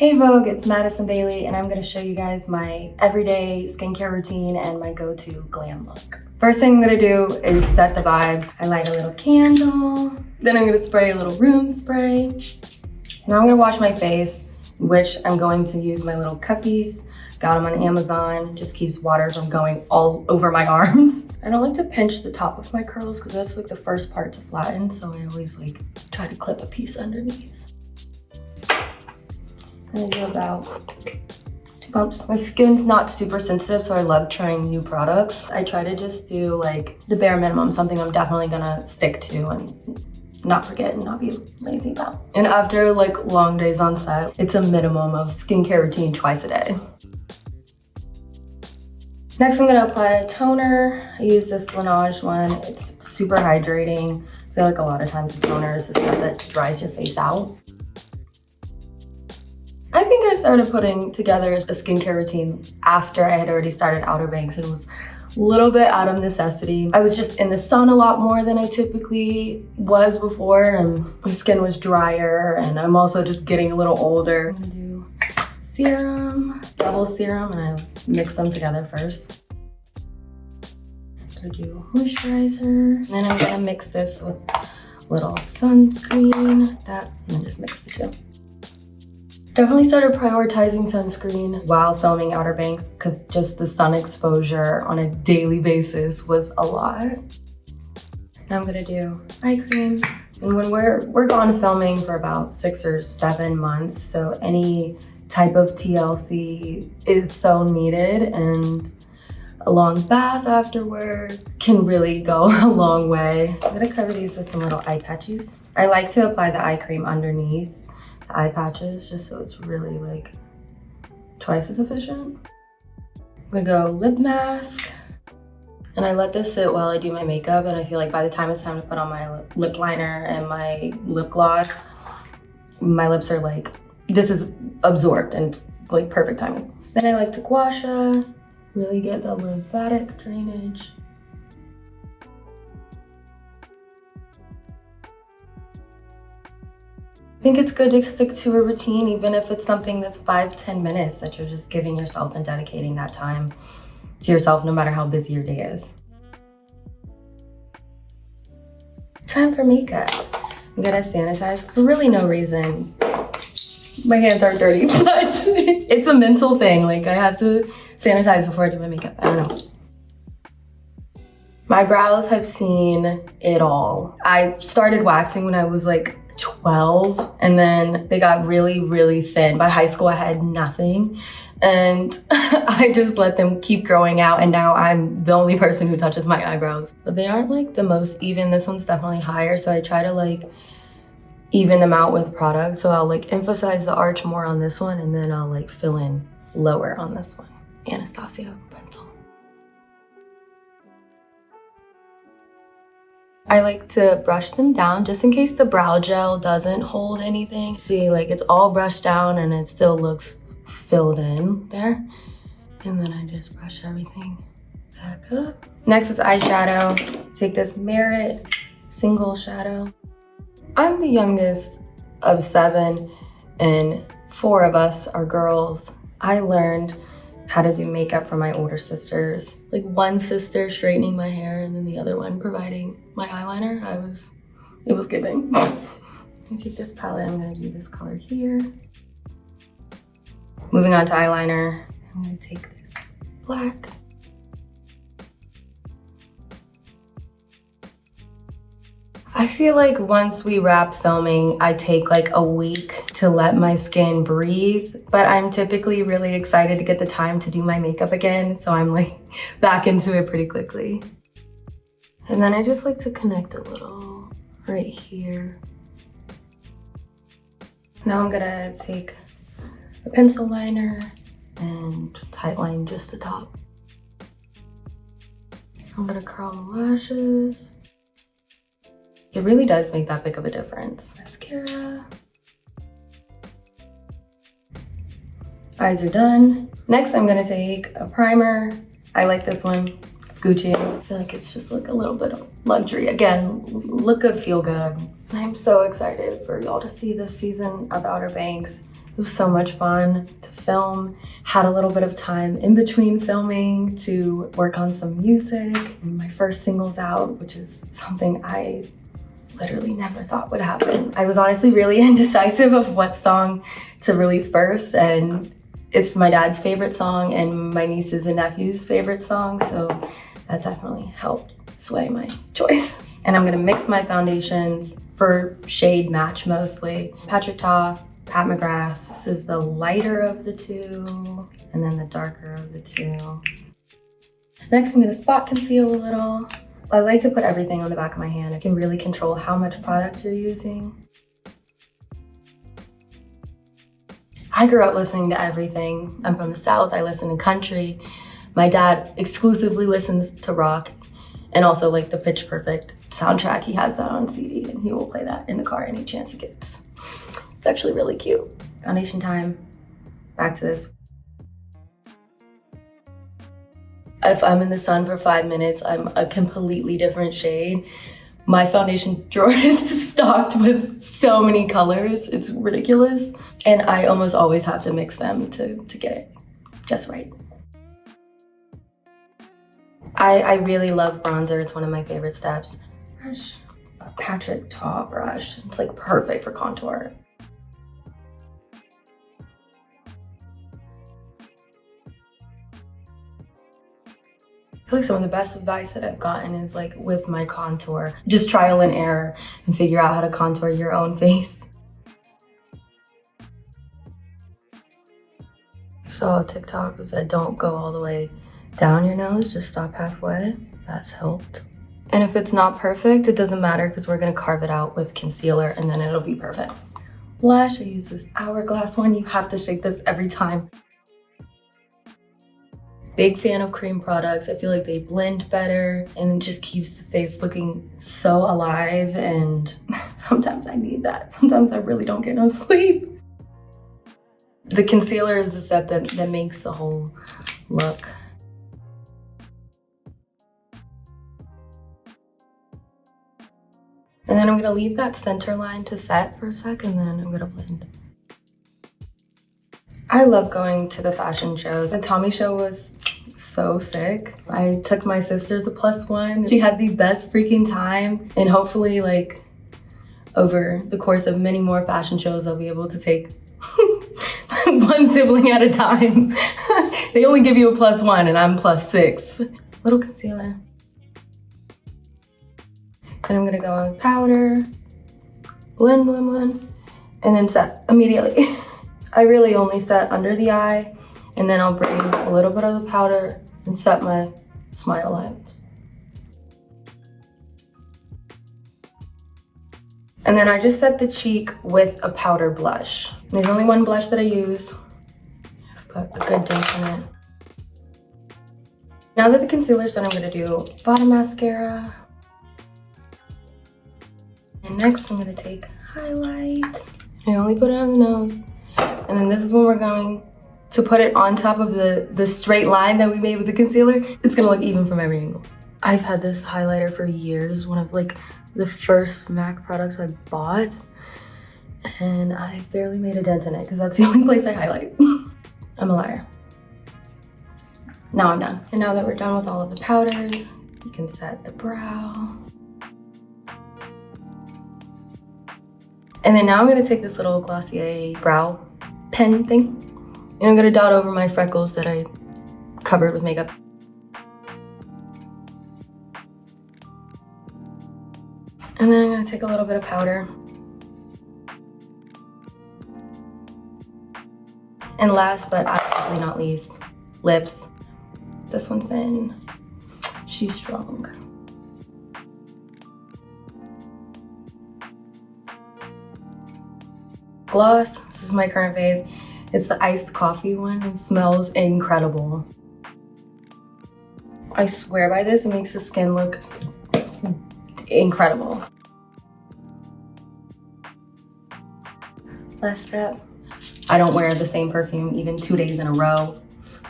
Hey Vogue, it's Madison Bailey, and I'm gonna show you guys my everyday skincare routine and my go-to glam look. First thing I'm gonna do is set the vibes. I light a little candle, then I'm gonna spray a little room spray. Now I'm gonna wash my face, which I'm going to use my little cuffies. Got them on Amazon, just keeps water from going all over my arms. I don't like to pinch the top of my curls because that's like the first part to flatten, so I always like try to clip a piece underneath. I'm gonna do about 2 pumps. My skin's not super sensitive, so I love trying new products. I try to just do like the bare minimum, something I'm definitely gonna stick to and not forget and not be lazy about. And after like long days on set, it's a minimum of skincare routine twice a day. Next, I'm gonna apply a toner. I use this Laneige one. It's super hydrating. I feel like a lot of times the toner is the stuff that dries your face out. I think I started putting together a skincare routine after I had already started Outer Banks, and it was a little bit out of necessity. I was just in the sun a lot more than I typically was before, and my skin was drier, and I'm also just getting a little older. I'm gonna do serum, double serum, and I mix them together first. I'm gonna do moisturizer, and then I'm gonna mix this with a little sunscreen, and then just mix the two. Definitely started prioritizing sunscreen while filming Outer Banks because just the sun exposure on a daily basis was a lot. Now I'm gonna do eye cream. And when we're gone filming for about 6 or 7 months, so any type of TLC is so needed, and a long bath afterward can really go a long way. I'm gonna cover these with some little eye patches. I like to apply the eye cream underneath eye patches just so it's really like twice as efficient. I'm gonna go lip mask, and I let this sit while I do my makeup, and I feel like by the time it's time to put on my lip liner and my lip gloss, my lips are like, this is absorbed and like perfect timing. Then I like to gua sha, really get the lymphatic drainage. I think it's good to stick to a routine, even if it's something that's 5-10 minutes that you're just giving yourself and dedicating that time to yourself, no matter how busy your day is. Time for makeup. I'm gonna sanitize for really no reason. My hands are dirty, but it's a mental thing. Like, I have to sanitize before I do my makeup. I don't know. My brows have seen it all. I started waxing when I was like 12, and then they got really, really thin. By high school, I had nothing, and I just let them keep growing out, and now I'm the only person who touches my eyebrows. But they aren't like the most even. This one's definitely higher, so I try to like even them out with product. So I'll like emphasize the arch more on this one, and then I'll like fill in lower on this one. Anastasia pencil. I like to brush them down just in case the brow gel doesn't hold anything. See, like it's all brushed down and it still looks filled in there. And then I just brush everything back up. Next is eyeshadow. Take this Merit single shadow. I'm the youngest of 7, and 4 of us are girls. I learned how to do makeup for my older sisters. Like one sister straightening my hair and then the other one providing my eyeliner. It was giving. I'm gonna take this palette, I'm gonna do this color here. Moving on to eyeliner, I'm gonna take this black. I feel like once we wrap filming, I take like a week to let my skin breathe, but I'm typically really excited to get the time to do my makeup again, so I'm like back into it pretty quickly. And then I just like to connect a little right here. Now I'm gonna take a pencil liner and tightline just the top. I'm gonna curl the lashes. It really does make that big of a difference. Mascara. Eyes are done. Next, I'm gonna take a primer. I like this one. It's Gucci. I feel like it's just like a little bit of luxury. Again, look good, feel good. I'm so excited for y'all to see this season of Outer Banks. It was so much fun to film. Had a little bit of time in between filming to work on some music. And my first single's out, which is something I literally never thought would happen. I was honestly really indecisive of what song to release first, and it's my dad's favorite song and my nieces and nephews' favorite song, so that definitely helped sway my choice. And I'm gonna mix my foundations for shade match mostly. Patrick Ta, Pat McGrath. This is the lighter of the two, and then the darker of the two. Next, I'm gonna spot conceal a little. I like to put everything on the back of my hand. I can really control how much product you're using. I grew up listening to everything. I'm from the South, I listen to country. My dad exclusively listens to rock, and also like the Pitch Perfect soundtrack. He has that on CD and he will play that in the car any chance he gets. It's actually really cute. Foundation time, back to this. If I'm in the sun for 5 minutes, I'm a completely different shade. My foundation drawer is stocked with so many colors, it's ridiculous. And I almost always have to mix them to get it just right. I really love bronzer, it's one of my favorite steps. Brush, Patrick Ta brush, it's like perfect for contour. I feel like some of the best advice that I've gotten is like with my contour. Just trial and error and figure out how to contour your own face. I saw a TikTok that said don't go all the way down your nose, just stop halfway. That's helped. And if it's not perfect, it doesn't matter because we're gonna carve it out with concealer and then it'll be perfect. Blush, I use this Hourglass one. You have to shake this every time. Big fan of cream products. I feel like they blend better and it just keeps the face looking so alive, and sometimes I need that. Sometimes I really don't get no sleep. The concealer is the step that makes the whole look. And then I'm gonna leave that center line to set for a sec, and then I'm gonna blend. I love going to the fashion shows. The Tommy show was so sick. I took my sister as a +1. She had the best freaking time, and hopefully like over the course of many more fashion shows, I'll be able to take one sibling at a time. They only give you a +1 and I'm +6. Little concealer. Then I'm gonna go on with powder, blend, blend, blend, and then set immediately. I really only set under the eye, and then I'll bring a little bit of the powder and set my smile lines. And then I just set the cheek with a powder blush. There's only one blush that I use. Put a good dent in it. Now that the concealer's done, I'm gonna do bottom mascara. And next I'm gonna take highlight. I only put it on the nose. And then this is when we're going to put it on top of the straight line that we made with the concealer. It's gonna look even from every angle. I've had this highlighter for years, one of like the first MAC products I bought. And I barely made a dent in it because that's the only place I highlight. I'm a liar. Now I'm done. And now that we're done with all of the powders, you can set the brow. And then now I'm gonna take this little Glossier brow pen thing, and I'm gonna dot over my freckles that I covered with makeup. And then I'm gonna take a little bit of powder. And last but absolutely not least, lips. This one's in She's Strong. Gloss, this is my current fave. It's the iced coffee one. It smells incredible. I swear by this, it makes the skin look incredible. Last step, I don't wear the same perfume even 2 days in a row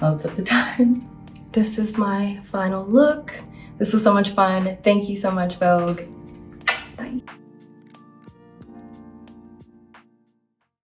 most of the time. This is my final look. This was so much fun. Thank you so much, Vogue.